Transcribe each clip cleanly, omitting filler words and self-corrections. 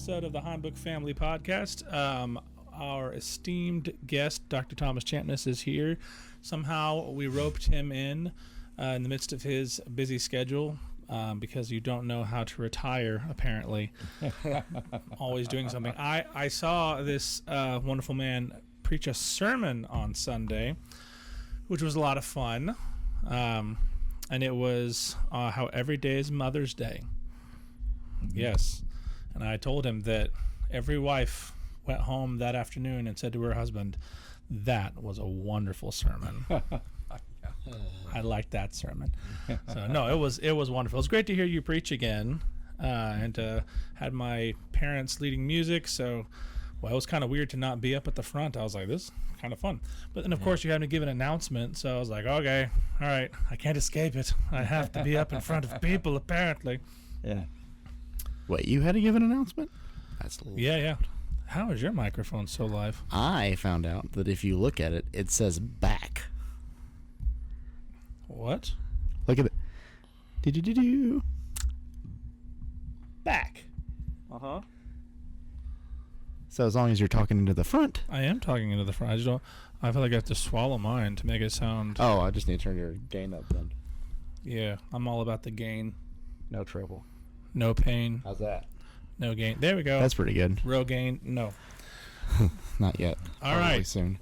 episode of the Himebook Family Podcast. Our esteemed guest, Dr. Thomas Champness, is here. Somehow we roped him in the midst of his busy schedule because you don't know how to retire, apparently. Always doing something. I saw this wonderful man preach a sermon on Sunday, which was a lot of fun. And it was how every day is Mother's Day. Yes. And I told him that every wife went home that afternoon and said to her husband, that was a wonderful sermon. I liked that sermon. So no, it was wonderful. It was great to hear you preach again, and had my parents leading music. So, well, it was kind of weird to not be up at the front. I was like, this is kind of fun. But then, of course, you had to give an announcement. So I was like, okay, all right, I can't escape it. I have to be up in front of people, apparently. Yeah. Wait, you had to give an announcement? That's Yeah. How is your microphone so live? I found out that if you look at it, it says back. What? Look at it. Do-do-do-do. Back. Uh-huh. So as long as you're talking into the front. I am talking into the front. I feel like I have to swallow mine to make it sound. Oh, I just need to turn your gain up then. Yeah, I'm all about the gain. No trouble. No pain. How's that? No gain. There we go. That's pretty good. Real gain. No. Not yet. All right. Soon.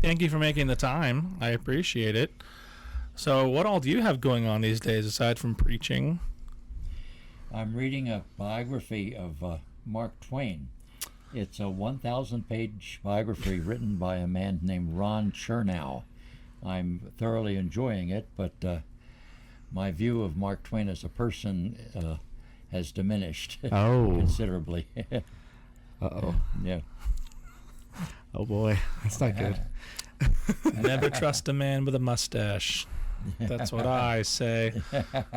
Thank you for making the time. I appreciate it. So what all do you have going on these days aside from preaching? I'm reading a biography of Mark Twain. It's a 1,000-page biography written by a man named Ron Chernow. I'm thoroughly enjoying it, but my view of Mark Twain as a person has diminished considerably. Uh-oh. Yeah. Oh, boy. That's not good. Never trust a man with a mustache. That's what I say.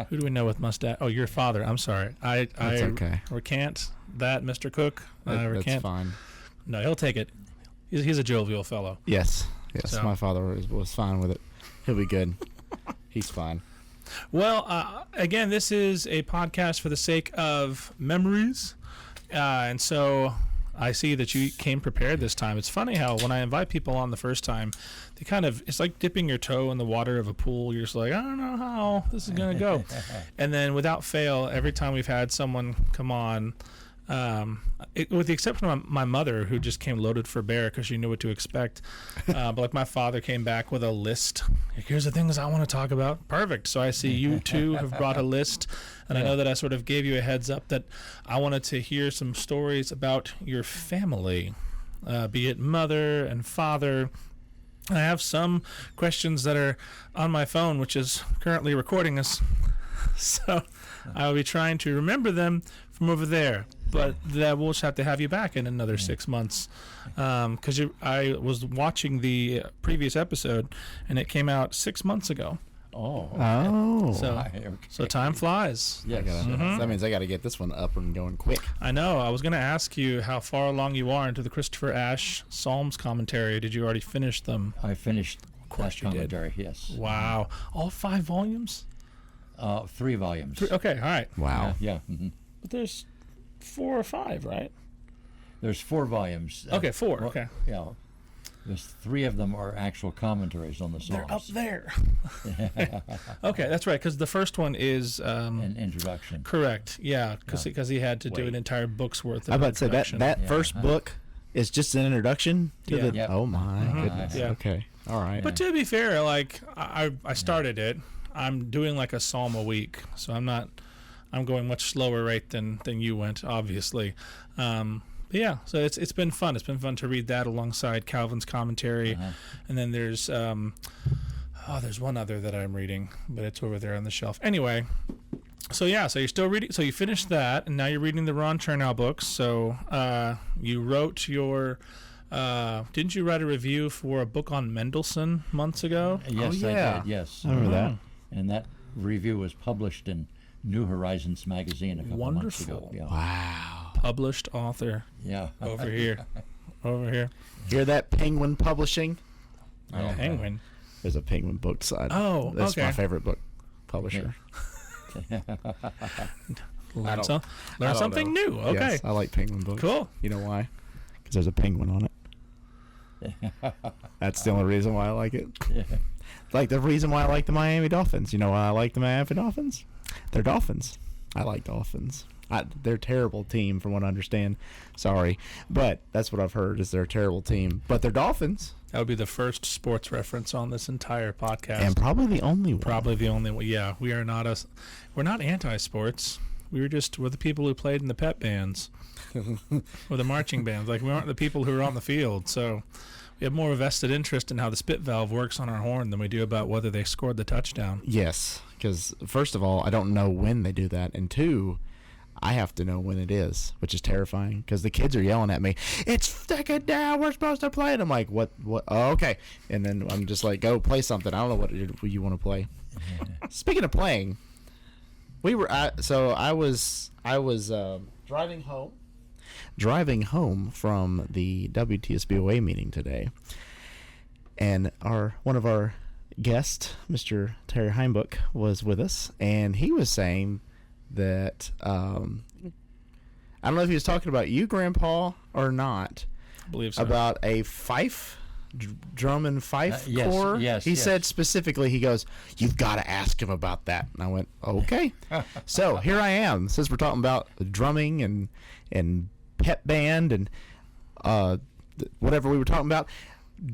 Who do we know with mustache? Oh, your father. I'm sorry. I okay. Recant that, Mr. Cook. That's fine. No, he'll take it. He's a jovial fellow. Yes. So. My father was fine with it. He'll be good. He's fine. Well, again, this is a podcast for the sake of memories. And so I see that you came prepared this time. It's funny how when I invite people on the first time, it's like dipping your toe in the water of a pool. You're just like, I don't know how this is going to go. And then without fail, every time we've had someone come on, with the exception of my mother, who just came loaded for bear because she knew what to expect. But like my father came back with a list. Here's the things I want to talk about. Perfect. So I see you two have brought a list. And I know that I sort of gave you a heads up that I wanted to hear some stories about your family, be it mother and father. I have some questions that are on my phone, which is currently recording us. So I'll be trying to remember them from over there. But we'll just have to have you back in another 6 months. Because I was watching the previous episode, and it came out 6 months ago. Oh. So time flies. Yes. That means I got to get this one up and going quick. I know. I was going to ask you how far along you are into the Christopher Ashe Psalms commentary. Did you already finish them? I finished that you did. commentary, yes. Wow. All 5 volumes? 3 volumes. Okay, all right. Wow. Yeah. Mm-hmm. But there's 4 or 5, right? There's 4 volumes. Okay, 4. Okay. Yeah. There's 3 of them are actual commentaries on the Psalms. They're up there. Okay, that's right, because the first one is... an introduction. Correct, yeah, because he had to do an entire book's worth of I about to say that introduction. first book is just an introduction to the... Yep. Oh, my goodness. Yeah. Okay. All right. But to be fair, like, I started it. I'm doing like a psalm a week, so I'm going much slower rate than you went, obviously. But yeah, so it's been fun. It's been fun to read that alongside Calvin's commentary, and then there's one other that I'm reading, but it's over there on the shelf. Anyway, so yeah, so you're still reading. So you finished that, and now you're reading the Ron Chernow books. So you wrote your. Didn't you write a review for a book on Mendelssohn months ago? Yes, yeah. I did. Yes, I remember that. And that review was published in New Horizons magazine a couple months ago. Yeah. Wow. Published author. Yeah. Over here. Hear that, Penguin Publishing? Penguin. There's a Penguin book side. Oh, That's okay. my favorite book publisher. Learn don't something know. new. Okay. Yes, I like penguin books. Cool. You know why? Because there's a penguin on it. That's the only reason why I like it. Yeah. Like the reason why I like the Miami Dolphins. You know why I like the Miami Dolphins? They're dolphins. I like dolphins. They're a terrible team from what I understand. Sorry. But that's what I've heard is they're a terrible team. But they're dolphins. That would be the first sports reference on this entire podcast. And probably the only one. Probably the only one. Yeah, we're not anti-sports. We're the people who played in the pep bands or the marching bands. Like, we aren't the people who are on the field. So we have more of a vested interest in how the spit valve works on our horn than we do about whether they scored the touchdown. Yes, because first of all, I don't know when they do that, and two, I have to know when it is, which is terrifying because the kids are yelling at me, "It's second down, we're supposed to play," and I'm like, "What? Oh, okay." And then I'm just like, "Go play something." I don't know what you want to play. Speaking of playing, I was driving home from the WTSBOA meeting today, and one of our guests, Mr. Terry Himebook, was with us, and he was saying that I don't know if he was talking about you, Grandpa, or not. I believe so. About a fife, drum and fife corps. Yes. He said specifically, he goes, "You've got to ask him about that." And I went, "Okay." So here I am. Since we're talking about drumming and pep band and whatever we were talking about,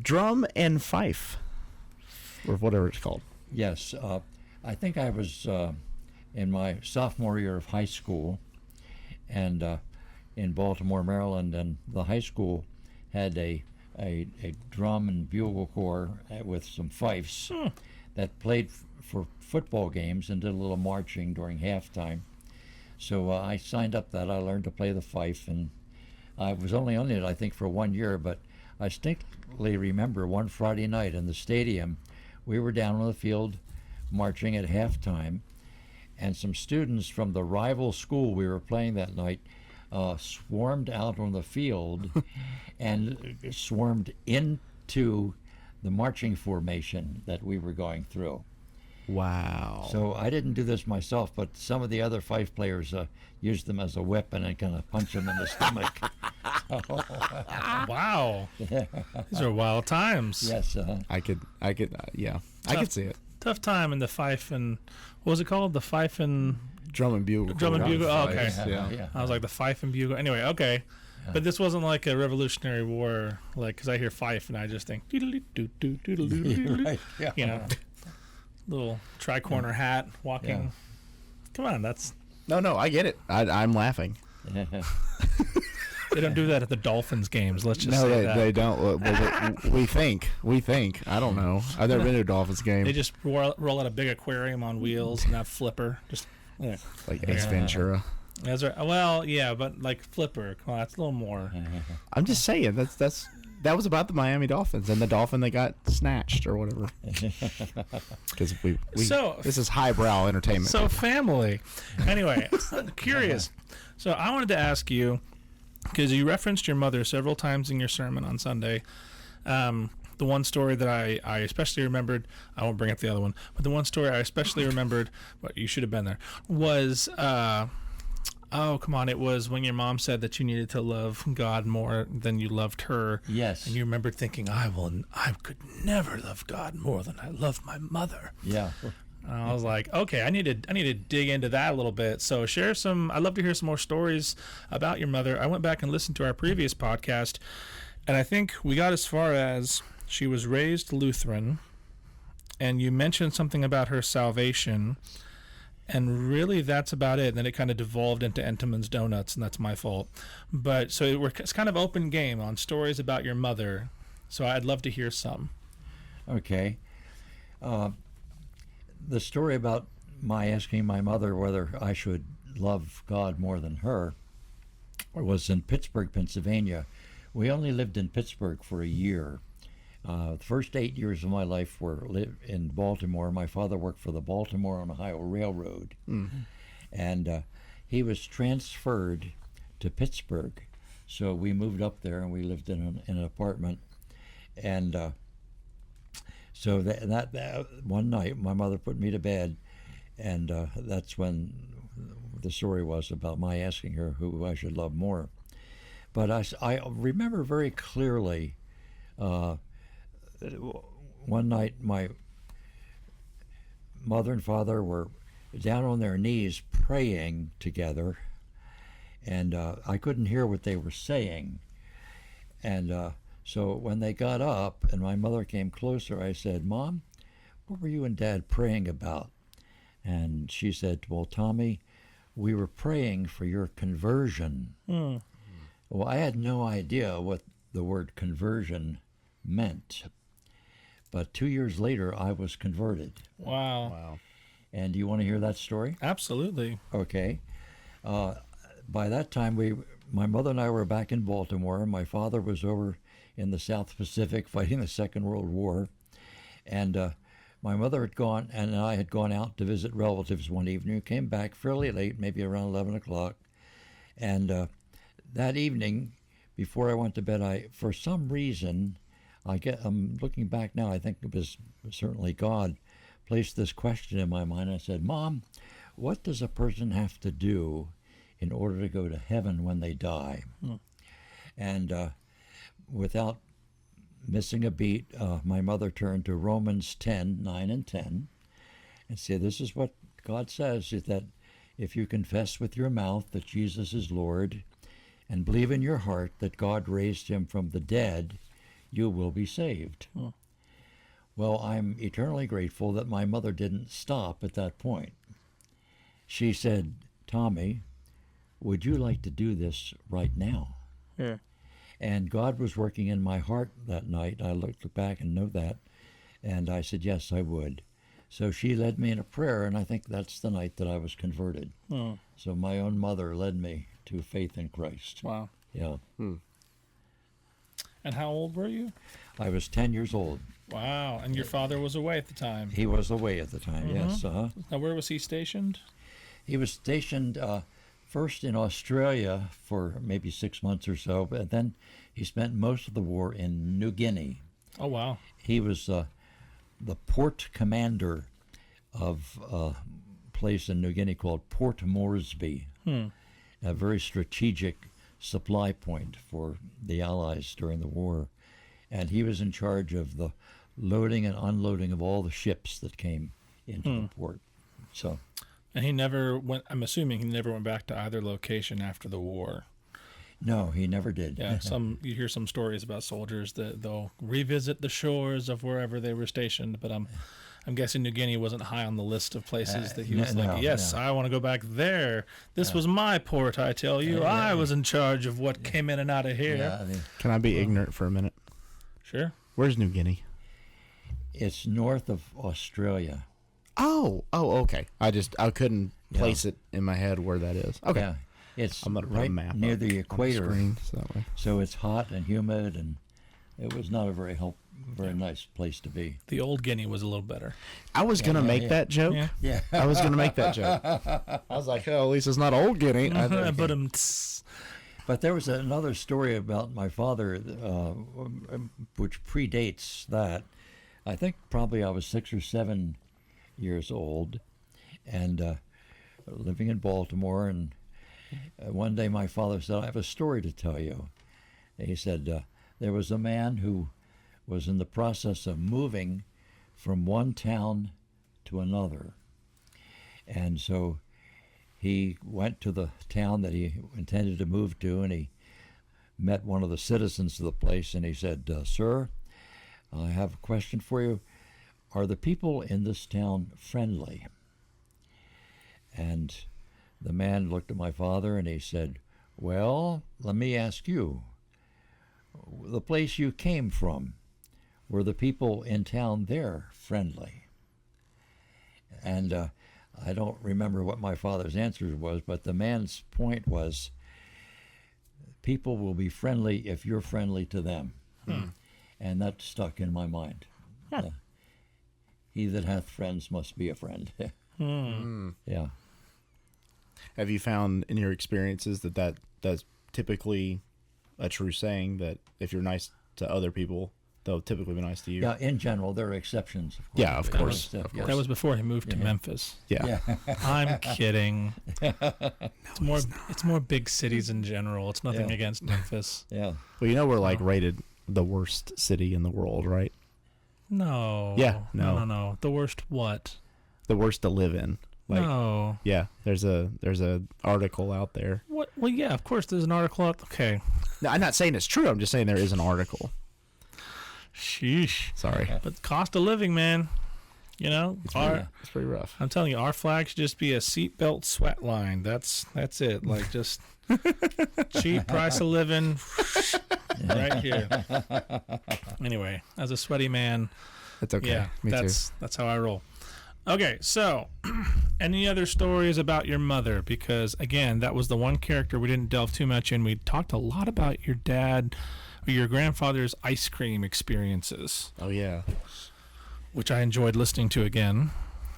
drum and fife, or whatever it's called. Yes. I think I was in my sophomore year of high school, and in Baltimore, Maryland, and the high school had a drum and bugle corps with some fifes that played for football games and did a little marching during halftime. So I signed up that. I learned to play the fife, and I was only on it, I think, for 1 year, but I distinctly remember one Friday night in the stadium, we were down on the field marching at halftime, and some students from the rival school we were playing that night swarmed out on the field and swarmed into the marching formation that we were going through. Wow. So I didn't do this myself, but some of the other fife players used them as a weapon and kind of punch them in the stomach. Wow. These are wild times. Yes. I could see it. Tough time in the fife and, what was it called? The fife and... Drum and bugle. Drum and bugle. Oh, okay. Yeah. I was like, the fife and bugle. Anyway, okay. But this wasn't like a Revolutionary War, like, because I hear fife and I just think, Right. Yeah. you know, little tri-corner hat walking. Yeah. Come on, that's... No, I get it. I'm laughing. They don't do that at the Dolphins games. Let's just No, say that. they don't. We think. I don't know. I've never been to a Dolphins game. They just roll out a big aquarium on wheels and have Flipper. Just yeah. Like Ace Ventura. That's right. Well, yeah, but like Flipper, come on, it's a little more. I'm just saying that was about the Miami Dolphins and the dolphin that got snatched or whatever. Because this is highbrow entertainment. So family. Anyway, curious. So I wanted to ask you, because you referenced your mother several times in your sermon on Sunday. The one story that I especially remembered, I won't bring up the other one, but the one story I especially remembered, but you should have been there, was, it was when your mom said that you needed to love God more than you loved her. Yes. And you remembered thinking, I could never love God more than I love my mother. Yeah. And I was like, okay, I need to dig into that a little bit. So I'd love to hear some more stories about your mother. I went back and listened to our previous podcast, and I think we got as far as she was raised Lutheran, and you mentioned something about her salvation, and really that's about it. And then it kind of devolved into Entenmann's Donuts, and that's my fault. But so it's kind of open game on stories about your mother. So I'd love to hear some. Okay. The story about my asking my mother whether I should love God more than her was in Pittsburgh, Pennsylvania. We only lived in Pittsburgh for a year. The first 8 years of my life were in Baltimore. My father worked for the Baltimore and Ohio Railroad. Mm-hmm. And he was transferred to Pittsburgh. So we moved up there and we lived in an apartment. And so that one night, my mother put me to bed, and that's when the story was about my asking her who I should love more. But I remember very clearly one night my mother and father were down on their knees praying together, and I couldn't hear what they were saying. And so when they got up and my mother came closer, I said, "Mom, what were you and Dad praying about?" And she said, "Well, Tommy, we were praying for your conversion." Well, I had no idea what the word conversion meant. But 2 years later, I was converted. Wow. And do you want to hear that story? Absolutely. Okay. By that time, my mother and I were back in Baltimore. My father was over in the South Pacific fighting the Second World War. And my mother had gone, and I had gone out to visit relatives one evening. We came back fairly late, maybe around 11 o'clock. And that evening, before I went to bed, for some reason, I'm looking back now, I think it was certainly God, placed this question in my mind. I said, "Mom, what does a person have to do in order to go to heaven when they die?" And without missing a beat, my mother turned to Romans 10:9 and 10, and said, "This is what God says, is that if you confess with your mouth that Jesus is Lord and believe in your heart that God raised him from the dead, you will be saved." Well, I'm eternally grateful that my mother didn't stop at that point. She said, "Tommy, would you like to do this right now?" Yeah. And God was working in my heart that night. I looked back and know that. And I said, yes, I would. So she led me in a prayer, and I think that's the night that I was converted. So my own mother led me to faith in Christ. Wow. Yeah. And how old were you? I was 10 years old. Wow. And your father was away at the time. He was away at the time, yes. Now, where was he stationed? He was stationed first in Australia for maybe 6 months or so, but then he spent most of the war in New Guinea. Oh, wow. He was the port commander of a place in New Guinea called Port Moresby, a very strategic supply point for the Allies during the war. And he was in charge of the loading and unloading of all the ships that came into the port. So, and he never went, I'm assuming he never went back to either location after the war. no, he never did. Yeah, you hear some stories about soldiers that they'll revisit the shores of wherever they were stationed, but I'm guessing New Guinea wasn't high on the list of places that he was yes, I want to go back there. This was my port, I tell you. I was in charge of what came in and out of here. Yeah, Can I be ignorant for a minute? Sure. Where's New Guinea? it's north of Australia. Oh, okay. I couldn't place it in my head where that is. Okay. Yeah. It's I'm gonna put a right map near up the on the equator, screen, so that way. so it's hot and humid, and it was not a very nice place to be. The old Guinea was a little better. I was gonna make that joke. Yeah. Yeah. I was gonna make that joke. I was like, oh, at least it's not old Guinea. But But there was another story about my father, which predates that. I think probably I was 6 or 7 years old, and living in Baltimore. And one day my father said, "I have a story to tell you." And he said, there was a man who was in the process of moving from one town to another. And so he went to the town that he intended to move to, and he met one of the citizens of the place, and he said, "Sir, I have a question for you. Are the people in this town friendly?" And the man looked at my father and he said, "Well, let me ask you, the place you came from, were the people in town there friendly?" And I don't remember what my father's answer was, but the man's point was, people will be friendly if you're friendly to them. And that stuck in my mind. He that hath friends must be a friend. Yeah. Have you found in your experiences that's typically a true saying, that if you're nice to other people, they'll typically be nice to you. Yeah, in general, there are exceptions. Of course. Yeah, of But course, most, of course. That was before he moved to Yeah. Memphis. Yeah. I'm kidding. It's more big cities in general. It's nothing Yeah. against Memphis. Yeah. Well, you know we're like rated the worst city in the world, right? No. Yeah, No. no. The worst what? The worst to live in. Like, No. yeah, there's a article out there. What? Well, yeah, of course there's an article out. Okay. No, I'm not saying it's true. I'm just saying there is an article. Sheesh. Sorry, But cost of living, man. You know, it's pretty rough. I'm telling you, our flag should just be a seatbelt sweat line. That's it. Like just cheap price of living right here. Anyway, as a sweaty man, It's okay. yeah, Me too. that's how I roll. Okay, so any other stories about your mother? Because again, that was the one character we didn't delve too much in. We talked a lot about your dad or your grandfather's ice cream experiences, Oh yeah. which I enjoyed listening to again.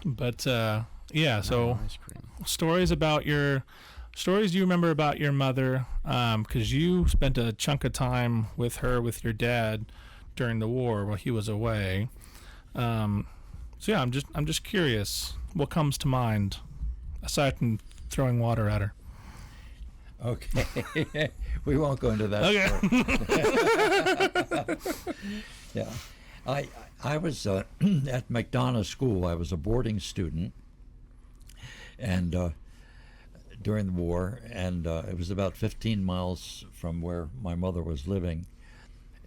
But yeah, so ice cream. stories you remember about your mother, because you spent a chunk of time with her with your dad during the war while he was away. So yeah, I'm just curious what comes to mind aside from throwing water at her. Okay. We won't go into that. Okay. Yeah. I was at McDonough School. I was a boarding student, and during the war, and it was about 15 miles from where my mother was living,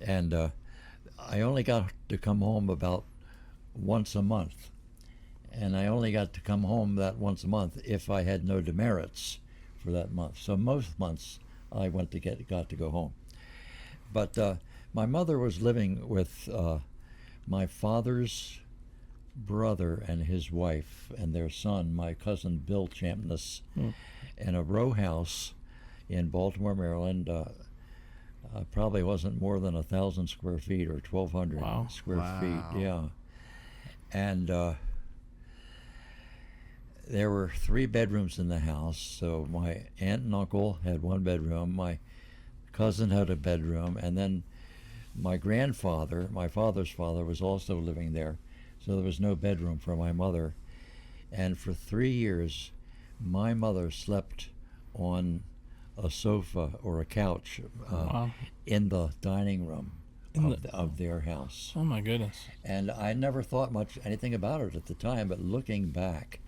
and I only got to come home about once a month, and I only got to come home that once a month if I had no demerits for that month. So most months I got to go home. But my mother was living with my father's brother and his wife and their son, my cousin Bill Champness, in a row house in Baltimore, Maryland. Probably wasn't more than 1,000 square feet or 1,200 Wow. square feet. Yeah. And there were 3 bedrooms in the house. So my aunt and uncle had 1 bedroom. My cousin had a bedroom, and then my grandfather, my father's father, was also living there. So there was no bedroom for my mother. And for 3 years, my mother slept on a sofa or a couch Wow. in the dining room of their house. Oh my goodness. And I never thought much anything about it at the time, but looking back,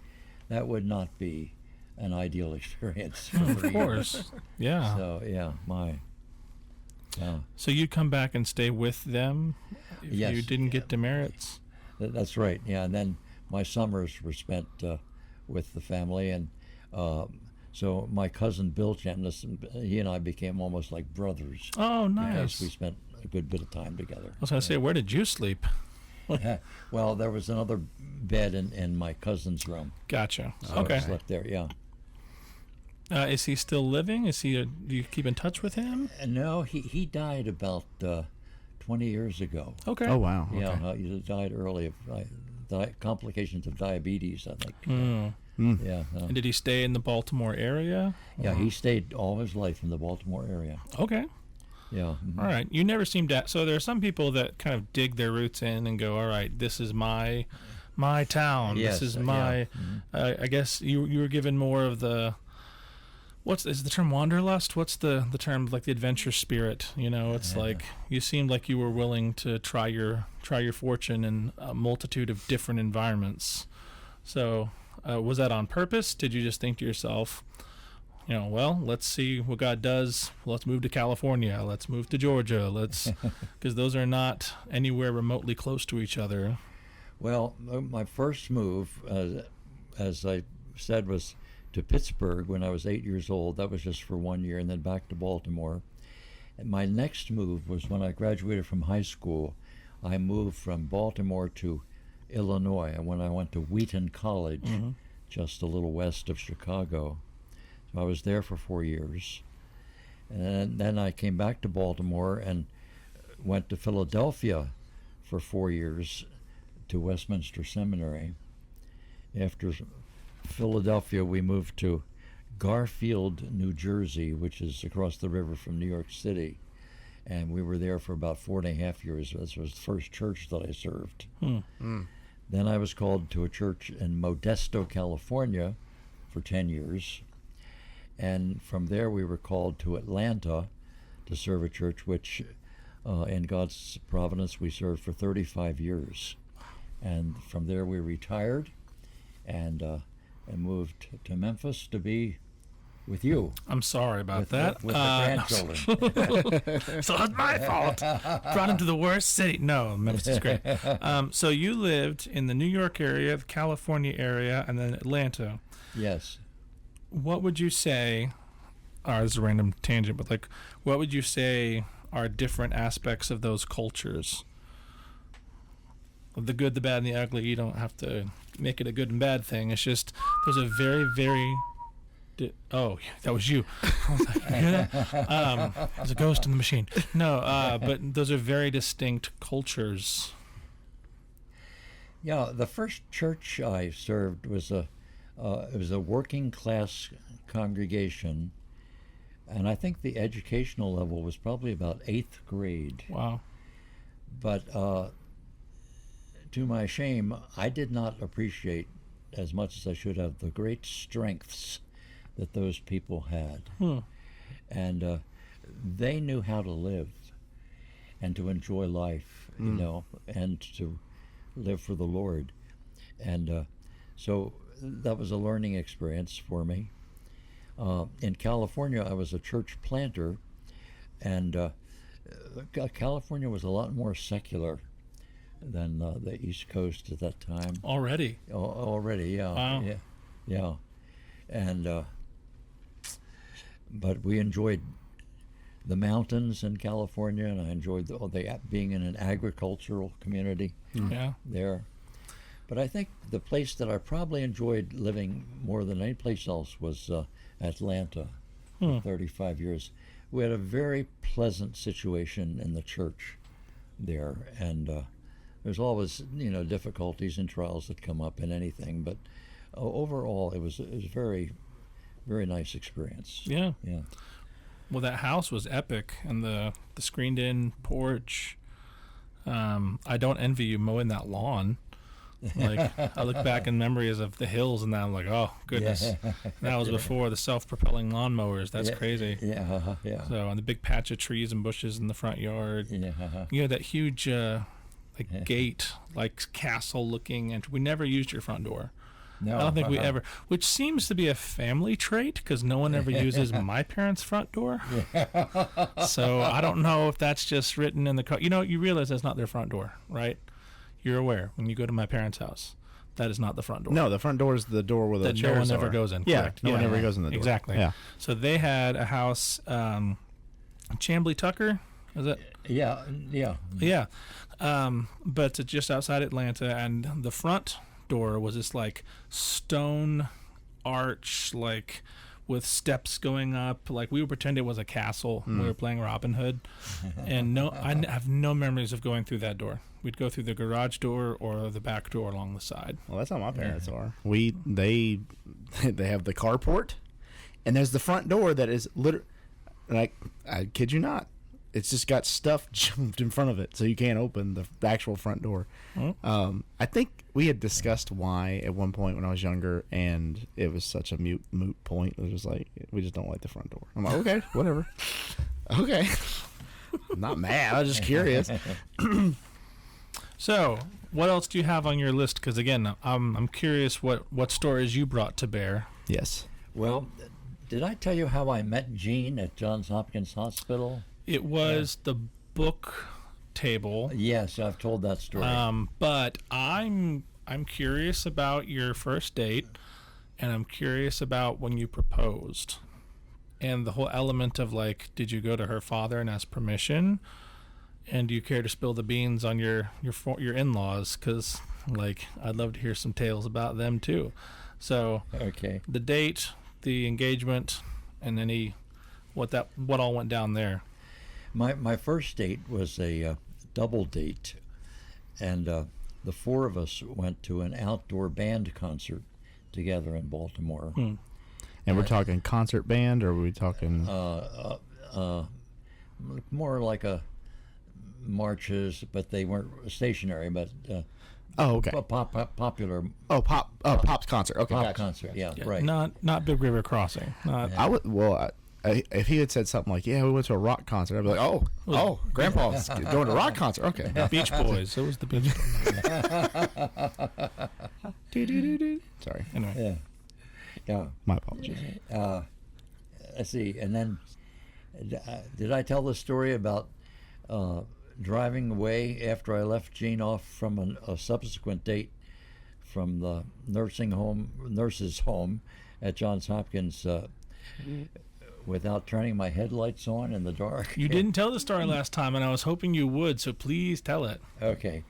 that would not be an ideal experience for Of me. course. Yeah. So yeah, So you'd come back and stay with them if Yes. you didn't get demerits? That's right. Yeah, and then my summers were spent with the family, and so my cousin Bill Champness, he and I became almost like brothers. Oh, Because nice. we spent a good bit of time together. I was going to say, where did you sleep? Well, there was another bed in my cousin's room. Gotcha. So Okay. I slept there, yeah. Is he still living? Do you keep in touch with him? And no, he died about 20 years ago. Okay. Oh wow. Okay. Yeah, he died early of complications of diabetes, I think. Mm. Yeah. And did he stay in the Baltimore area? Yeah, he stayed all his life in the Baltimore area. Okay. Yeah. All right. You never seem to. So there are some people that kind of dig their roots in and go, all right, this is my town. Yes, This is yeah. my. I guess you were given more of the. Is the term wanderlust? What's the term, like the adventure spirit? You know, it's like you seemed like you were willing to try your fortune in a multitude of different environments. So was that on purpose? Did you just think to yourself, you know, well, let's see what God does. Let's move to California. Let's move to Georgia. Because those are not anywhere remotely close to each other. Well, my first move, as I said, was to Pittsburgh when I was 8 years old. That was just for 1 year, and then back to Baltimore. And my next move was when I graduated from high school. I moved from Baltimore to Illinois, and when I went to Wheaton College, just a little west of Chicago. So I was there for 4 years. And then I came back to Baltimore and went to Philadelphia for 4 years to Westminster Seminary. After Philadelphia, we moved to Garfield, New Jersey, which is across the river from New York City. and we were there for about 4.5 years. This was the first church that I served. Then I was called to a church in Modesto, California for 10 years. And from there we were called to Atlanta to serve a church which, in God's providence, we served for 35 years. And from there we retired and moved to Memphis to be with you. I'm sorry about that. With the grandchildren. So it's my fault. Brought him to the worst city. No, Memphis is great. So you lived in the New York area, the California area, and then Atlanta. Yes. What would you say, this is a random tangent, but like, what would you say are different aspects of those cultures? Of the good, the bad, and the ugly. You don't have to make it a good and bad thing. It's just, there's a very, very... Oh, that was you. I was like, you hear that? There's a ghost in the machine. No, but those are very distinct cultures. Yeah, the first church I served was it was a working class congregation, and I think the educational level was probably about 8th grade. Wow. But to my shame, I did not appreciate as much as I should have the great strengths that those people had. And they knew how to live and to enjoy life, you know, and to live for the Lord. And so that was a learning experience for me. In California, I was a church planter, and California was a lot more secular than the East Coast at that time. Already? Already, yeah. Wow. Yeah. And but we enjoyed the mountains in California, and I enjoyed being in an agricultural community Yeah. there. But I think the place that I probably enjoyed living more than any place else was Atlanta for 35 years. We had a very pleasant situation in the church there, and there's always, you know, difficulties and trials that come up in anything, but overall it was very, very nice experience. Yeah. Yeah. Well, that house was epic, and the screened-in porch. I don't envy you mowing that lawn. Like, I look back in memories of the hills, and now I'm like, oh goodness, that was before the self-propelling lawnmowers. That's crazy. Yeah. So, and the big patch of trees and bushes in the front yard. Yeah. You had that huge, gate, like castle-looking, and we never used your front door. No, I don't think we ever, which seems to be a family trait because no one ever uses my parents' front door. So I don't know if that's just written in the code. You know, you realize that's not their front door, right? You're aware when you go to my parents' house, that is not the front door. No, the front door is the door where the that chairs no one ever are. goes in. Yeah, Correct. no one ever goes in the door. Exactly. Yeah. So they had a house, Chambly Tucker, is it? Yeah. Yeah. But it's just outside Atlanta, and the front door was this like stone arch, like with steps going up. Like we would pretend it was a castle when we were playing Robin Hood. And I have no memories of going through that door. We'd go through the garage door or the back door along the side. Well, that's how my parents are. They have the carport, and there's the front door that is literally, like, I kid you not, it's just got stuff jumped in front of it, so you can't open the actual front door. I think we had discussed why at one point when I was younger, and it was such a moot point. It was just like, we just don't like the front door. I'm like, okay, whatever. Okay. I'm not mad. I was just curious. So, what else do you have on your list? Because again, I'm curious what stories you brought to bear. Yes. Well, did I tell you how I met Jean at Johns Hopkins Hospital? It was the book table. Yes, I've told that story. But I'm curious about your first date, and I'm curious about when you proposed, and the whole element of like, did you go to her father and ask permission, and do you care to spill the beans on your in-laws? Because like, I'd love to hear some tales about them too. So Okay. the date, the engagement, and what all went down there. My first date was a double date, and the four of us went to an outdoor band concert together in Baltimore. And we're talking concert band, or are we talking? more like a marches, but they weren't stationary, but Oh, okay. popular Pop's concert. Okay, pop gotcha. concert. Yeah, Yeah, right. Not Big River Crossing. Not. I would. Well, if he had said something like, "Yeah, we went to a rock concert," I'd be like, "Oh, Grandpa's going to a rock concert." Okay. Beach Boys. It was the Beach Boys. Sorry. Anyway. Yeah. My apologies. Let's see, and then did I tell the story about driving away after I left Jean off from a subsequent date from the nurse's home at Johns Hopkins without turning my headlights on in the dark? You didn't tell the story last time, and I was hoping you would, so please tell it. Okay.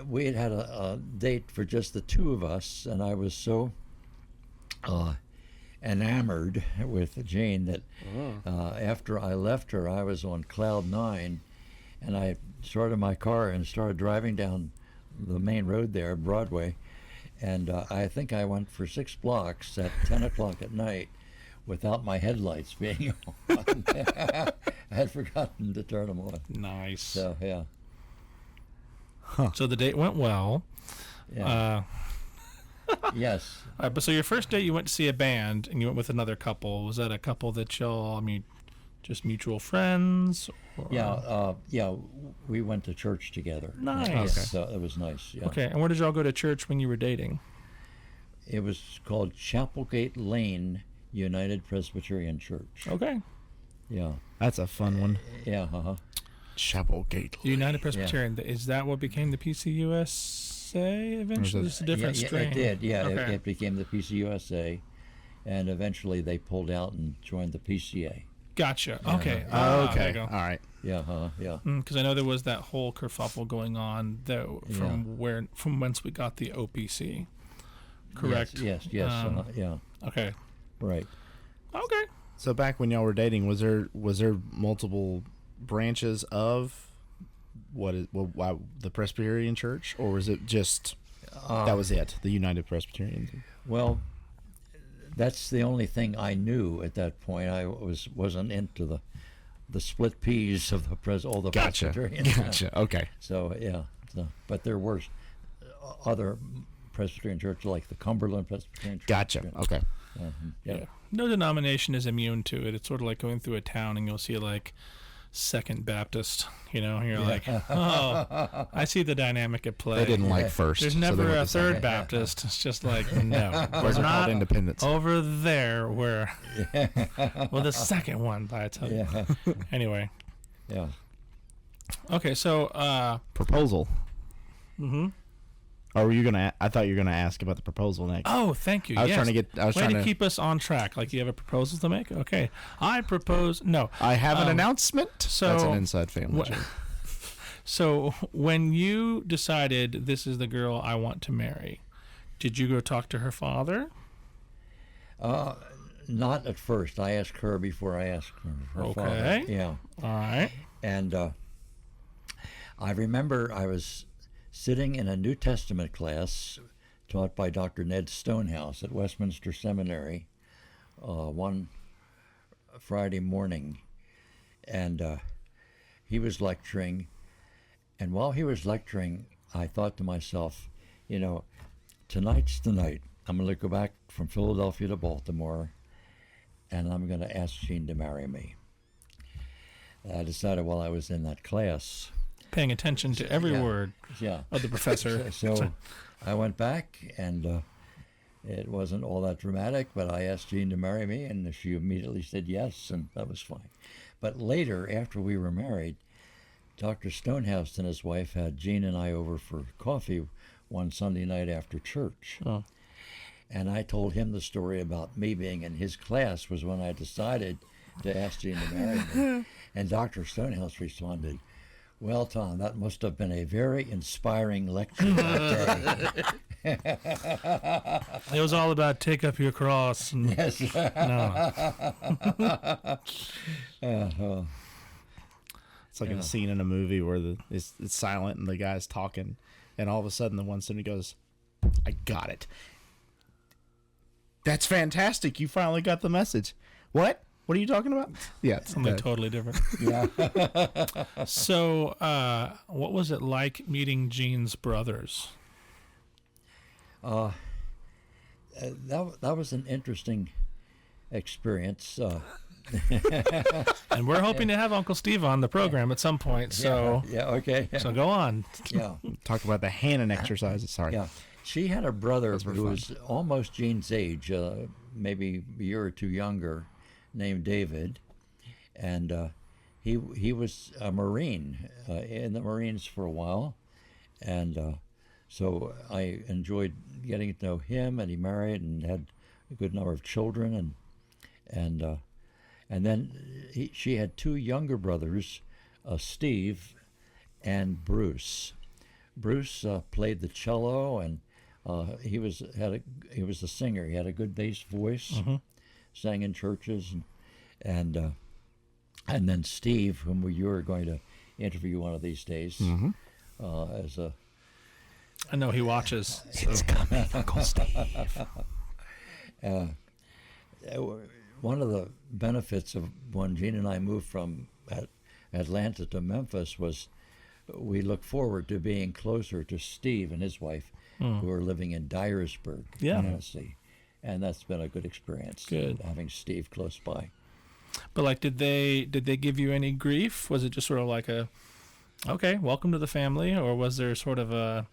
We had a date for just the two of us, and I was so enamored with Jane that after I left her, I was on cloud nine, and I started my car and started driving down the main road there, Broadway, and I think I went for 6 blocks at 10 o'clock at night without my headlights being on. I had forgotten to turn them on. Nice. So, yeah. So the date went well. Yeah. Yes. But so your first date, you went to see a band, and you went with another couple. Was that a couple that y'all, just mutual friends? Or? Yeah, we went to church together. Nice. Yes, so it was nice. Yeah. Okay, and where did y'all go to church when you were dating? It was called Chapelgate Lane United Presbyterian Church. Okay. Yeah. That's a fun one. Yeah. Chapelgate. The United Presbyterian. Is that what became the PCUSA eventually? It's a different strain. It did. Yeah, Okay. it became the PCUSA, and eventually they pulled out and joined the PCA. Gotcha. Yeah. Okay. Oh, There you okay. go. All right. Yeah. Yeah. Because I know there was that whole kerfuffle going on from whence we got the OPC. Correct. Yes. Yeah. Okay. Right. Okay. So back when y'all were dating, was there multiple branches of the Presbyterian Church, or was it just that was it, the United Presbyterian? Well, that's the only thing I knew at that point. I wasn't into the split peas of all the Gotcha. Presbyterians. Gotcha. Okay. So yeah, but there were other Presbyterian churches like the Cumberland Presbyterian Church. Gotcha. Okay. Yeah. No denomination is immune to it. It's sort of like going through a town and you'll see like Second Baptist, and you're like, oh, I see the dynamic at play. They didn't like first. There's so they never went a to second. third Baptist. It's just like, no, we're Those are not called independents. over there where, well, the second one, I tell you. Yeah. Anyway. Yeah. Okay, so, Proposal. mm-hmm. Or were you gonna? I thought you were gonna ask about the proposal next. Oh, thank you. I was yes. trying to get. I was Way trying to to keep us on track. Like you have a proposal to make? Okay. I propose. No. I have an announcement. so- That's an inside family Wh- joke. So when you decided this is the girl I want to marry, did you go talk to her father? Not at first. I asked her before I asked her father. Okay. Yeah. All right. And I remember I was sitting in a New Testament class taught by Dr. Ned Stonehouse at Westminster Seminary one Friday morning. And he was lecturing. And while he was lecturing, I thought to myself, tonight's the night. I'm going to go back from Philadelphia to Baltimore, and I'm going to ask Jean to marry me. I decided while I was in that class. Paying attention to every word Yeah. of the professor. So I went back, and it wasn't all that dramatic, but I asked Jean to marry me, and she immediately said yes, and that was fine. But later, after we were married, Dr. Stonehouse and his wife had Jean and I over for coffee one Sunday night after church. Oh. And I told him the story about me being in his class was when I decided to ask Jean to marry me. And Dr. Stonehouse responded, "Well, Tom, that must have been a very inspiring lecture that day." It was all about take up your cross. And, Yes. no. It's like a scene in a movie where it's silent and the guy's talking, and all of a sudden the one student goes, "I got it. That's fantastic. You finally got the message." "What?" What are you talking about? Yeah, Something totally different. Yeah. So, what was it like meeting Gene's brothers? That was an interesting experience. And we're hoping to have Uncle Steve on the program at some point. So, yeah, okay. so go on. Yeah, Talk about the Hannon exercises. Sorry. yeah. She had a brother Those were who fun. was almost Jean's age, maybe a year or two younger, named David, and he was a Marine in the Marines for a while, and so I enjoyed getting to know him. And he married and had a good number of children, and then she had two younger brothers, Steve and Bruce. Bruce played the cello, and he was a singer. He had a good bass voice, sang in churches, and then Steve, whom you are going to interview one of these days, as a I know he watches. It's coming, Uncle Steve. one of the benefits of when Gene and I moved from Atlanta to Memphis was we look forward to being closer to Steve and his wife, who are living in Dyersburg, Yeah. Tennessee, and that's been a good experience. Good. Having Steve close by. But like, did they give you any grief? Was it just sort of like a, okay, welcome to the family, or was there sort of a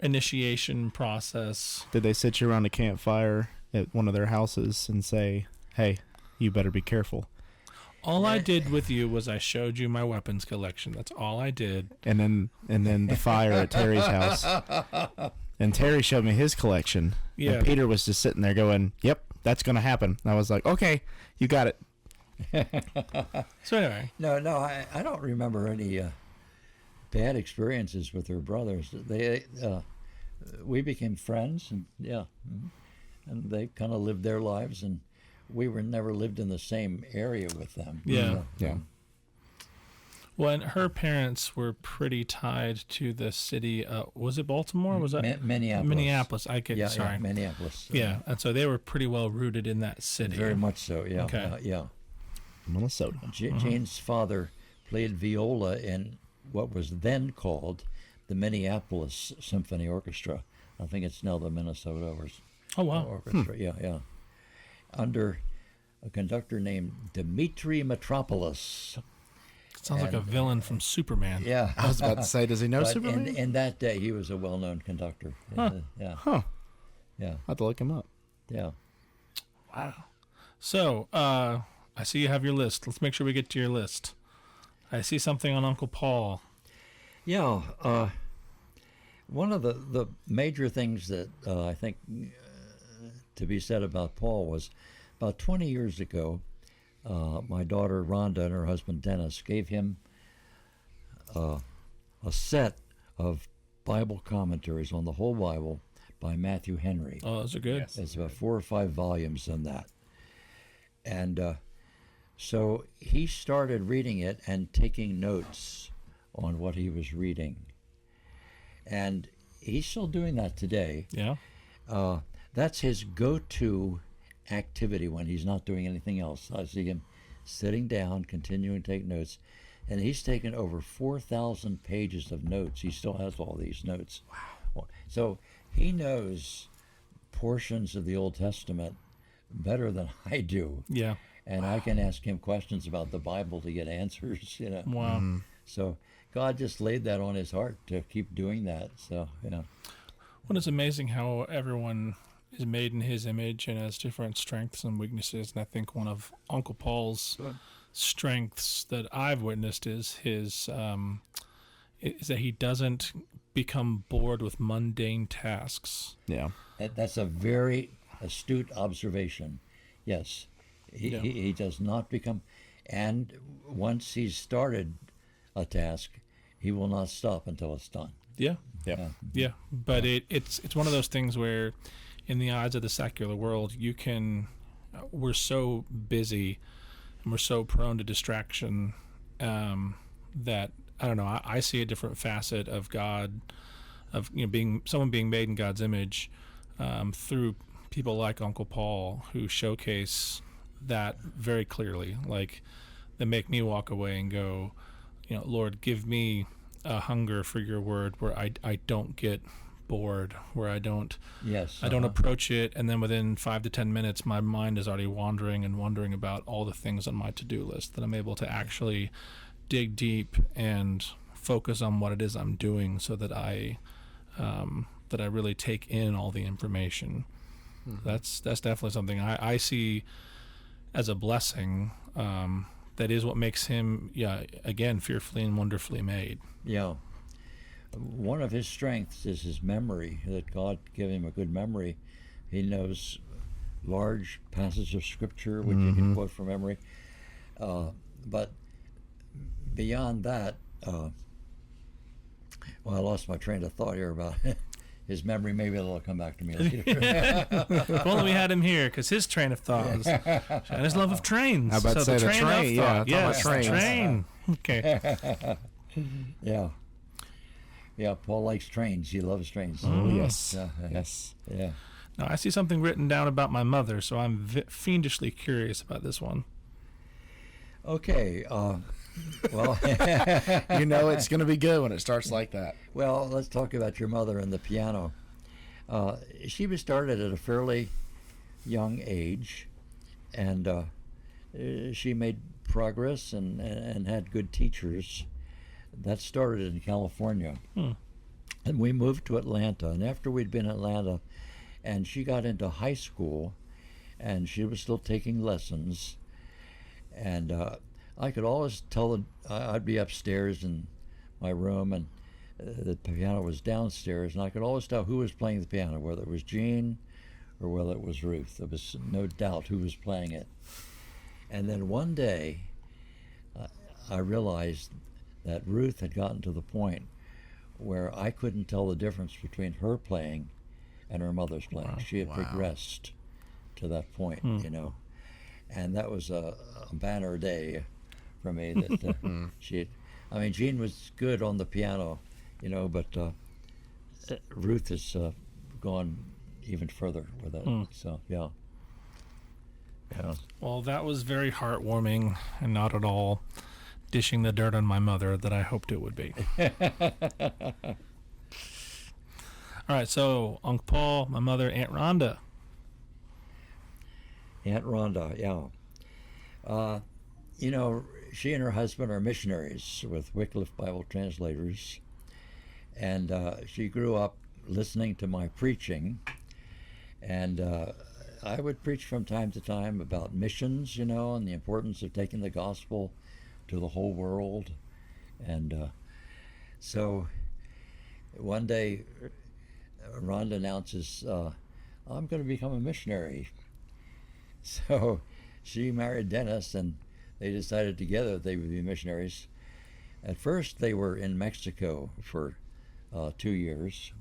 initiation process? Did they sit you around a campfire at one of their houses and say, "Hey, you better be careful"? All I did with you was I showed you my weapons collection. That's all I did. And then the fire at Terry's house. And Terry showed me his collection. Yeah. And Peter was just sitting there going, "Yep, that's going to happen." And I was like, "Okay, you got it." So anyway, No, I don't remember any bad experiences with her brothers. We became friends, and and they kind of lived their lives, and we never lived in the same area with them. Yeah. Yeah. well, and her parents were pretty tied to the city. Was it Baltimore? Was that Minneapolis? Minneapolis. Sorry. Yeah, Minneapolis. Yeah, and so they were pretty well rooted in that city. Very much so. Yeah. Okay. Yeah. Minnesota. Jane's father played viola in what was then called the Minneapolis Symphony Orchestra. I think it's now the Minnesota Oh wow. Orchestra. Yeah. Under a conductor named Dmitri Metropolis. Sounds like a villain from Superman. Yeah. I was about to say, does he know But Superman? in that day, he was a well-known conductor. Huh. Yeah. Huh. Yeah. I'll have to look him up. Yeah. Wow. So, I see you have your list. Let's make sure we get to your list. I see something on Uncle Paul. Yeah. One of the major things that I think to be said about Paul was about 20 years ago, my daughter Rhonda and her husband Dennis gave him a set of Bible commentaries on the whole Bible by Matthew Henry. Oh, those are good. There's about 4 or 5 volumes in that. And so he started reading it and taking notes on what he was reading. And he's still doing that today. Yeah. That's his go-to activity when he's not doing anything else. I see him sitting down, continuing to take notes. And he's taken over 4,000 pages of notes. He still has all these notes. Wow. So he knows portions of the Old Testament better than I do. Yeah. And I can ask him questions about the Bible to get answers, Wow. So God just laid that on his heart to keep doing that. So, Well, it's amazing how everyone is made in his image and has different strengths and weaknesses. And I think one of Uncle Paul's strengths that I've witnessed is is that he doesn't become bored with mundane tasks. Yeah. that's a very astute observation. Yes, he does not become, and once he's started a task, he will not stop until it's done. Yeah. Yeah. Yeah. But it's one of those things where, in the eyes of the secular world, we're so busy and we're so prone to distraction that, I don't know, I see a different facet of God, of being someone being made in God's image through people like Uncle Paul, who showcase that very clearly, like that make me walk away and go, Lord, give me a hunger for your word where I don't get bored, where I don't approach it, and then within 5 to 10 minutes my mind is already wandering and wondering about all the things on my to-do list, that I'm able to actually dig deep and focus on what it is I'm doing, so that I really take in all the information. That's definitely something I see as a blessing. That is what makes him, again, fearfully and wonderfully made. Yeah. One of his strengths is his memory, that God gave him a good memory. He knows large passages of Scripture, which he can quote from memory. But beyond that, I lost my train of thought here about his memory. Maybe it'll come back to me later. If only we had him here, because his train of thought was and his love of trains. How about so say the train? Yeah, yes, trains. Train. Okay. Yeah, Paul likes trains. He loves trains. Oh, yes. Yes. Yeah. Now, I see something written down about my mother, so I'm fiendishly curious about this one. Okay. Well, It's going to be good when it starts like that. well, let's talk about your mother and the piano. She was started at a fairly young age, and she made progress and had good teachers. That started in California. And we moved to Atlanta. And after we'd been in Atlanta, and she got into high school, and she was still taking lessons, and I could always tell I'd be upstairs in my room, and the piano was downstairs, and I could always tell who was playing the piano, whether it was Jean or whether it was Ruth. There was no doubt who was playing it. And then one day, I realized that Ruth had gotten to the point where I couldn't tell the difference between her playing and her mother's playing. She had progressed to that point, and that was a banner day for me. That Jean was good on the piano, but Ruth has gone even further with it. So yeah. Well, that was very heartwarming and not at all dishing the dirt on my mother that I hoped it would be. All right, so Uncle Paul, my mother, Aunt Rhonda. Aunt Rhonda, yeah. She and her husband are missionaries with Wycliffe Bible translators, and she grew up listening to my preaching, and I would preach from time to time about missions, and the importance of taking the gospel to the whole world. And so one day Rhonda announces, I'm going to become a missionary. So she married Dennis, and they decided together that they would be missionaries. At first they were in Mexico for 2 years,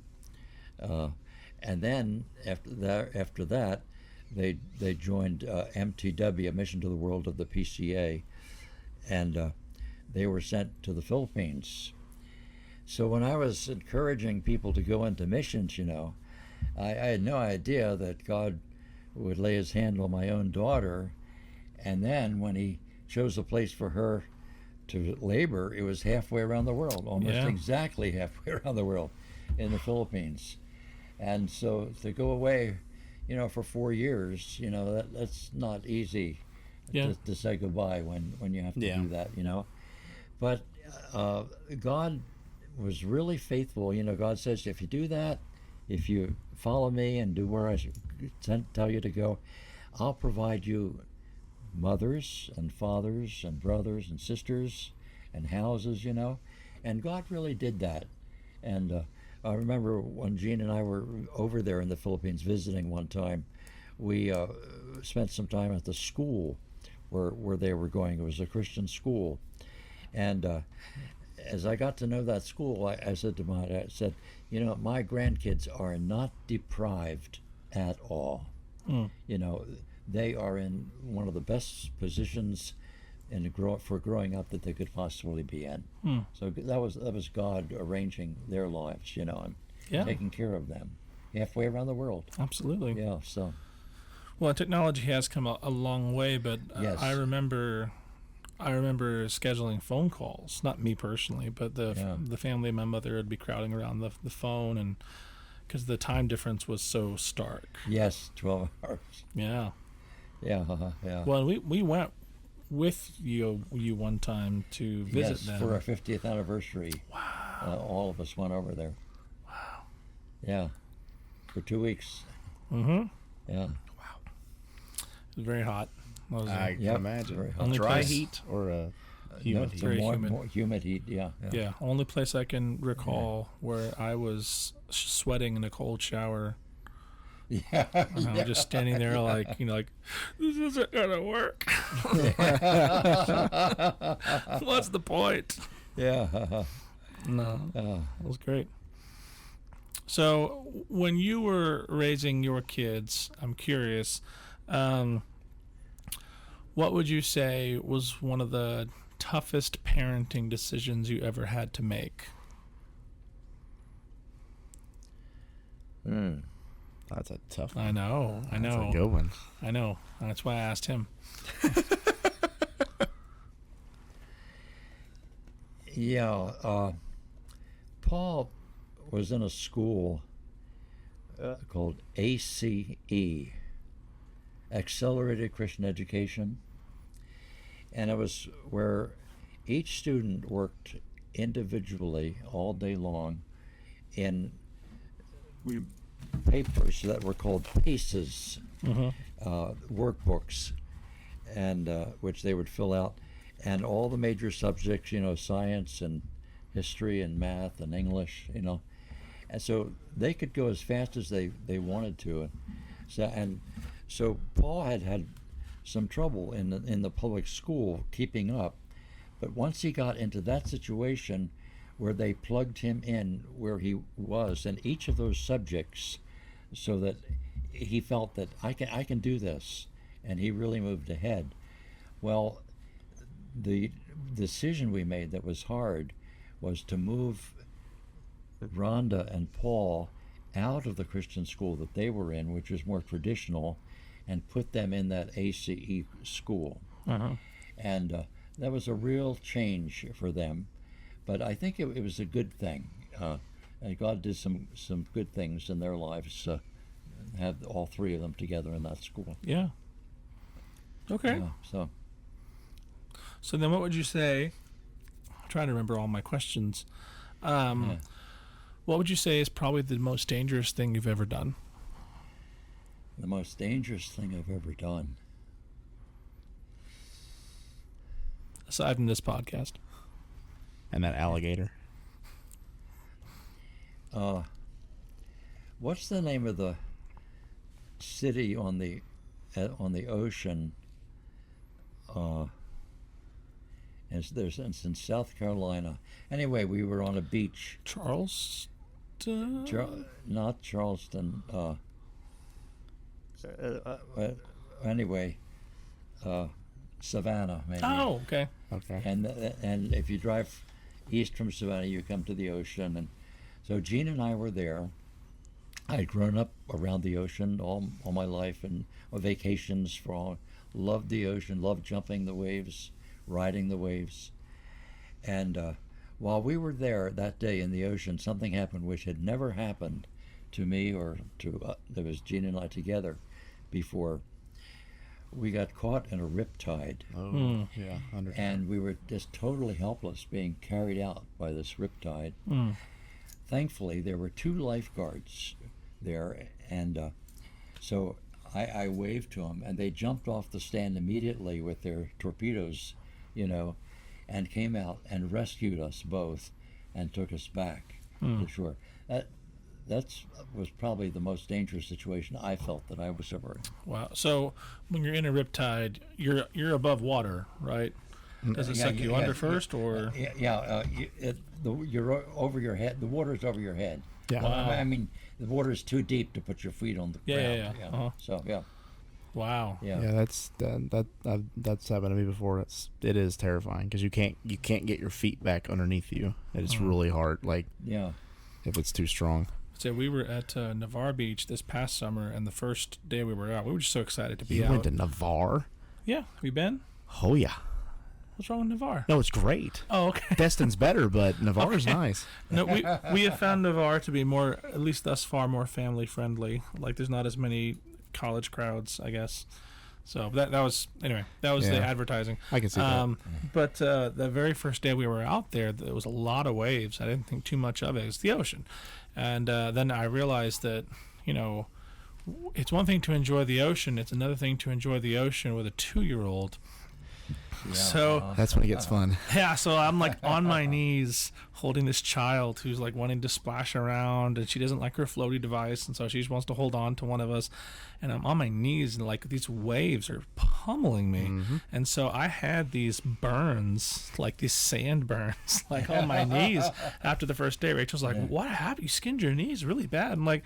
and then after that they joined MTW, Mission to the World of the PCA, and they were sent to the Philippines. So when I was encouraging people to go into missions, I had no idea that God would lay his hand on my own daughter, and then when he chose a place for her to labor, it was halfway around the world, almost exactly halfway around the world, in the Philippines. And so to go away, for 4 years, that's not easy to say goodbye when you have to do that, But God was really faithful. God says, if you do that, if you follow me and do where I tell you to go, I'll provide you mothers and fathers and brothers and sisters and houses, And God really did that. And I remember when Jean and I were over there in the Philippines visiting one time, we spent some time at the school where they were going. It was a Christian school. And as I got to know that school, I said to my my grandkids are not deprived at all. They are in one of the best positions for growing up that they could possibly be in. So that was God arranging their lives, and taking care of them halfway around the world. Absolutely. Yeah. So. Well, technology has come a long way, but Yes. I remember scheduling phone calls. Not me personally, but the family of my mother would be crowding around the phone, and because the time difference was so stark. Yes, 12 hours. Yeah. Yeah, yeah. Well, we went with you one time to visit Yes, them. for our 50th anniversary. Wow. All of us went over there. Wow. Yeah, for 2 weeks. Mm-hmm. Yeah. It was very hot. I can Yep, imagine. very hot. Only Dry place- heat or a No, humid it's heat? a Very more humid. humid heat. Yeah. Yeah, only place I can recall where I was sweating in a cold shower. Yeah. And I'm just standing there like, this isn't gonna work. What's the point? Yeah. No, it was great. So when you were raising your kids, I'm curious, what would you say was one of the toughest parenting decisions you ever had to make? That's a tough one. I know. That's a good one. I know. That's why I asked him. Yeah. Paul was in a school called ACE, Accelerated Christian Education. And it was where each student worked individually all day long in papers that were called PACES, workbooks, and which they would fill out, and all the major subjects, science and history and math and English, and so they could go as fast as they wanted to, so Paul had some trouble in the public school keeping up, but once he got into that situation where they plugged him in where he was in each of those subjects, so that he felt that I can do this, and he really moved ahead. Well, the decision we made that was hard was to move Rhonda and Paul out of the Christian school that they were in, which was more traditional, and put them in that ACE school. And that was a real change for them, but I think it was a good thing. And God did some good things in their lives, had all three of them together in that school. Yeah. Okay. Yeah, So then what would you say? I'm trying to remember all my questions. What would you say is probably the most dangerous thing you've ever done? the most dangerous thing I've ever done. Aside from this podcast. And that alligator. What's the name of the city on the ocean? It's in South Carolina. Anyway, we were on a beach. Charleston? Not Charleston. Anyway, Savannah, maybe. Oh, okay. Okay. And if you drive east from Savannah, you come to the ocean. And so Gene and I were there. I'd grown up around the ocean all my life, and on vacations loved the ocean, loved jumping the waves, riding the waves. And while we were there that day in the ocean, something happened which had never happened to me or to there was Gene and I together before. We got caught in a riptide. Oh, yeah. And we were just totally helpless, being carried out by this riptide. Thankfully, there were 2 lifeguards there, and so I waved to them, and they jumped off the stand immediately with their torpedoes, and came out and rescued us both and took us back to shore. That was probably the most dangerous situation I felt that I was ever in. Wow. So when you're in a riptide, you're above water, right? Does it suck you under first, or? You're over your head. The water's over your head. Yeah. Wow. I mean, the water's too deep to put your feet on the ground. Yeah. Uh-huh. So yeah. Wow. Yeah. Yeah, that's happened to me before. It is terrifying because you can't get your feet back underneath you. And it's really hard. Like Yeah. if it's too strong. So we were at Navarre Beach this past summer, and the first day we were out, we were just so excited to be You out. went to Navarre? Yeah, have you been? Oh, yeah. What's wrong with Navarre? No, it's great. Oh, okay. Destin's better, but Navarre's nice. No, we have found Navarre to be more, at least thus far, more family friendly. Like there's not as many college crowds, I guess. So that was anyway. That was the Yeah. advertising. I can see that. But the very first day we were out there was a lot of waves. I didn't think too much of it. It's the ocean, and then I realized that it's one thing to enjoy the ocean. It's another thing to enjoy the ocean with a 2-year-old. Yeah. So That's when it gets fun. yeah, so I'm like on my knees holding this child who's like wanting to splash around, and she doesn't like her floaty device, and so she just wants to hold on to one of us. And I'm on my knees, and like these waves are pummeling me. And so I had these burns, like these sand burns, like on my knees after the first day. Rachel's like, "What happened? You skinned your knees really bad." I'm like,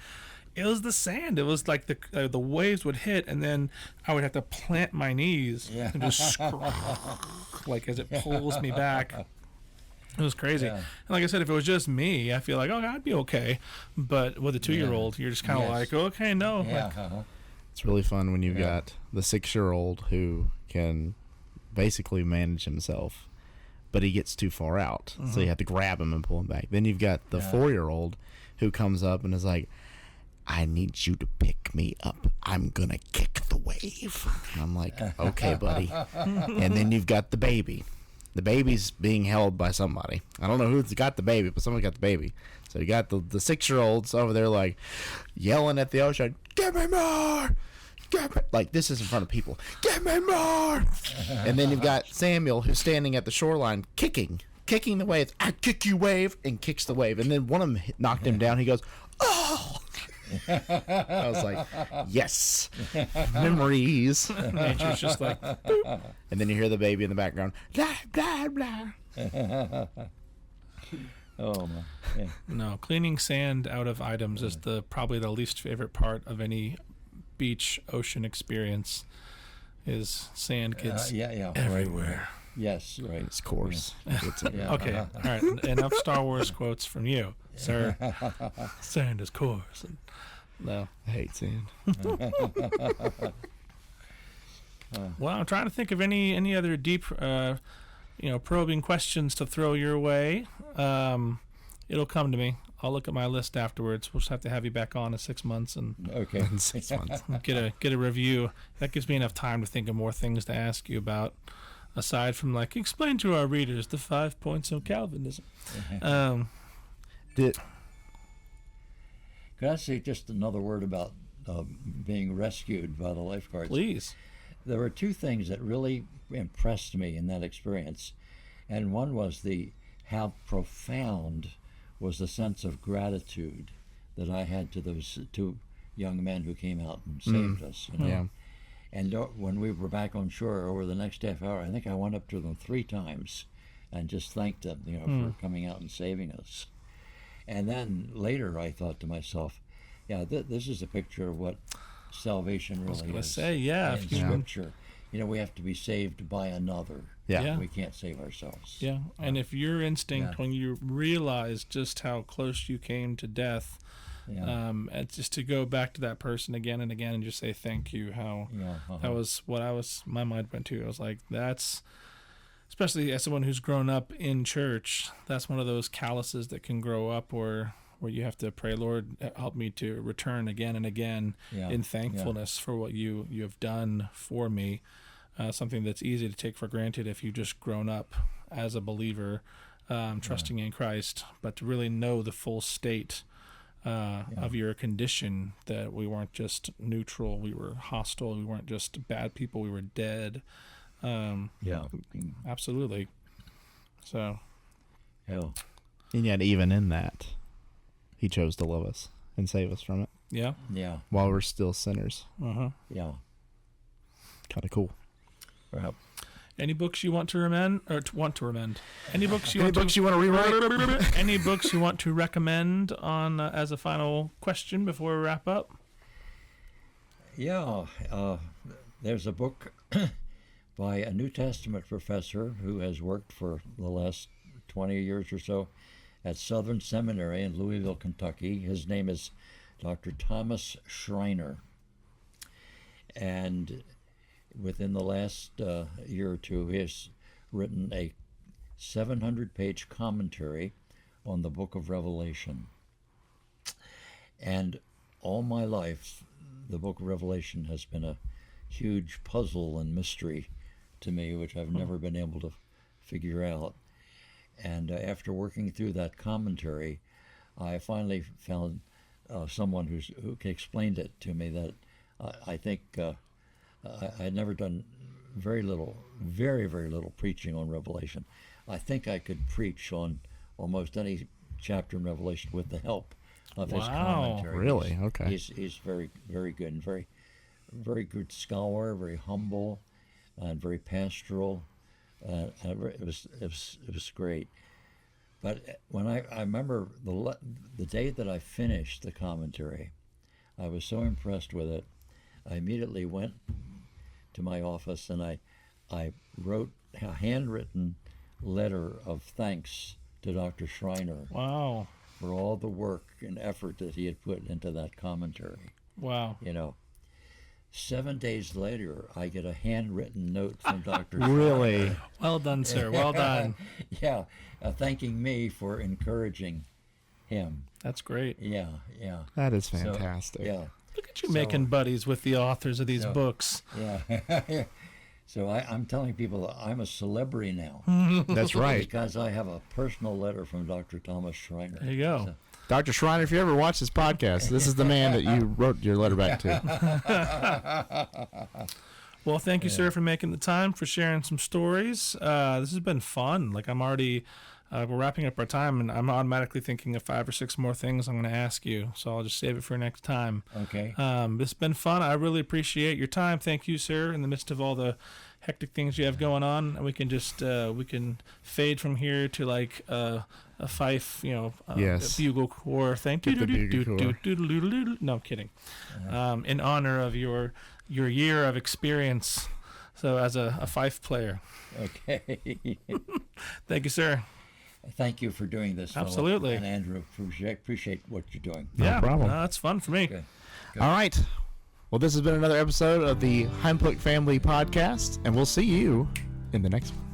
it was the sand. It was like the waves would hit, and then I would have to plant my knees and just like as it pulls me back. It was crazy. Yeah. And like I said, if it was just me, I feel like, I'd be okay. But with a 2-year-old, you're just kind of Yes. like, okay, no. Yeah. Like, It's really fun when you've got the 6-year-old who can basically manage himself, but he gets too far out. So you have to grab him and pull him back. Then you've got the 4-year-old who comes up and is like, I need you to pick me up. I'm going to kick the wave. And I'm like, okay, buddy. And then you've got the baby. The baby's being held by somebody. I don't know who's got the baby, but someone got the baby. So you got the 6-year-olds over there like yelling at the ocean, give me more! Give me! Like this is in front of people. Give me more! And then you've got Samuel who's standing at the shoreline kicking the wave. I kick you, wave, and kicks the wave. And then one of them knocked him down. He goes, oh! I was like, yes, memories. nature's just like, boop. And then you hear the baby in the background, blah, blah, blah. Oh my. Yeah. No, cleaning sand out of items is probably the least favorite part of any beach ocean experience. Is sand gets Yeah. everywhere. Yes. Right. It's coarse. It's Yeah. Okay, all right. Enough Star Wars quotes from you, sir. Sand is coarse. No. I hate sand. Well, I'm trying to think of any other deep, probing questions to throw your way. It'll come to me. I'll look at my list afterwards. We'll just have to have you back on in 6 months and Okay. In 6 months. get a review. That gives me enough time to think of more things to ask you about, aside from like explain to our readers the 5 points of Calvinism. Did, Could I say just another word about being rescued by the lifeguards? Please. There were two things that really impressed me in that experience, and one was how profound was the sense of gratitude that I had to those two young men who came out and saved us. You know? yeah. And when we were back on shore over the next half hour, I think I went up to them 3 times and just thanked them, for coming out and saving us. And then later I thought to myself, yeah, this is a picture of what salvation really gonna is. say, yeah, In if you- Scripture. We have to be saved by another. Yeah. We can't save ourselves. Yeah, and if your instinct Yeah. when you realize just how close you came to death, Yeah. and just to go back to that person again and again and just say thank you, how Yeah. that was what my mind went to. I was like, that's, especially as someone who's grown up in church, that's one of those calluses that can grow up where you have to pray, Lord, help me to return again and again Yeah. in thankfulness for what you have done for me. Something that's easy to take for granted if you've just grown up as a believer, trusting in Christ, but to really know the full state of your condition, that we weren't just neutral, we were hostile, we weren't just bad people, we were dead. Yeah. Absolutely. So, Hell. And yet, even in that, he chose to love us and save us from it yeah. Yeah. while we're still sinners. Yeah. Kind of cool. Well, Any books you want to recommend? Any books you Any want books to you want to rewrite? Any books you want to recommend on as a final question before we wrap up? yeah. There's a book by a New Testament professor who has worked for the last 20 years or so at Southern Seminary in Louisville, Kentucky. His name is Dr. Thomas Schreiner. And within the last year or two, he has written a 700-page commentary on the book of Revelation. And all my life, the book of Revelation has been a huge puzzle and mystery to me, which I've never been able to figure out. And after working through that commentary, I finally found someone who explained it to me that I think I had never done very very little preaching on Revelation. I think I could preach on almost any chapter in Revelation with the help of his commentary. Really? Okay. He's very, very good and very good scholar, very humble, and very pastoral. It was great. But when I remember the day that I finished the commentary, I was so impressed with it. I immediately went to my office and I wrote a handwritten letter of thanks to Dr. Schreiner. Wow. For all the work and effort that he had put into that commentary. Wow. 7 days later, I get a handwritten note from Dr. Really? Schreiner. Well done, sir. Well done. Yeah, thanking me for encouraging him. That's great. Yeah. That is fantastic. So, yeah. Look at you making buddies with the authors of these books. Yeah. So I'm telling people that I'm a celebrity now. That's right. Because I have a personal letter from Dr. Thomas Schreiner. There you go. So, Dr. Schreiner, if you ever watch this podcast, this is the man that you wrote your letter back to. Well, thank you, sir, for making the time, for sharing some stories. This has been fun. Like, I'm already, we're wrapping up our time, and I'm automatically thinking of 5 or 6 more things I'm going to ask you. So I'll just save it for next time. Okay. This has been fun. I really appreciate your time. Thank you, sir, in the midst of all the hectic things you have going on. And we can just, we can fade from here to like a fife, Yes. a bugle corps thing. Get the bugle corps. No, I'm kidding. In honor of your year of experience, so as a fife player. Okay. Thank you, sir. Thank you for doing this, Philip. Absolutely. And Andrew, appreciate what you're doing. No problem. That's fun for me. Good. All right. Well, this has been another episode of the Himebook Family Podcast, and we'll see you in the next one.